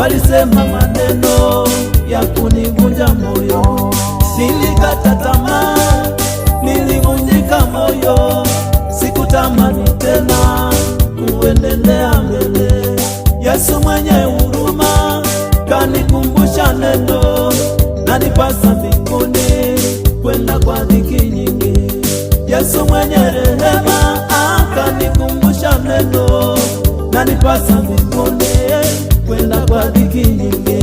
walisema maneno ya kunivunja moyo. Nilikata tamaa, nilivunjika moyo, sikutamani tena kuendelea mbele. Yesu mwenye huruma kanikumbusha neno, nanipasa mbinguni kwenda kwa dhiki nyingi. Yesu mwenye rehema akanikumbusha neno, nanipasa mbinguni kwenda kwa dhiki nyingi.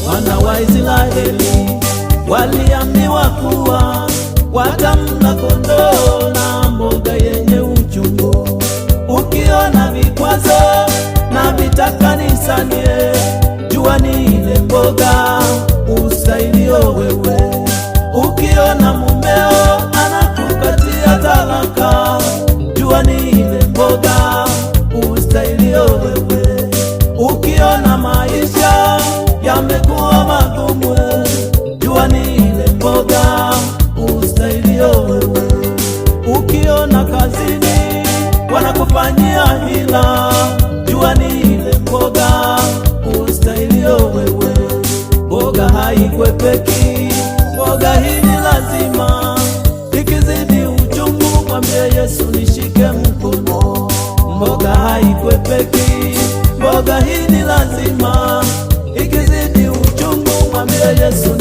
Wana wa Israeli waliambiwa kuwa watamla kondoo na mboga yenye uchungu. Ukiona vikwazo na vita kanisani, jua ni ile mboga ustahilio wewe. Ukiona mumeo anakukatia talaka, jua ni ile mboga ustahilio wewe. Ukiona maisha yamekuwa magumu, jua ni ile mboga ustahilio wewe. Ukiona kazini wanakufanyia hila, jua ni ile mboga ustahilio wewe. Mboga haikwepeki, mboga hii ni lazima. Ikizidi uchungu mwambie Yesu nishike mkono. Mboga haikwepeki, mboga hii ni lazima. Ikizidi uchungu mwambie Yesu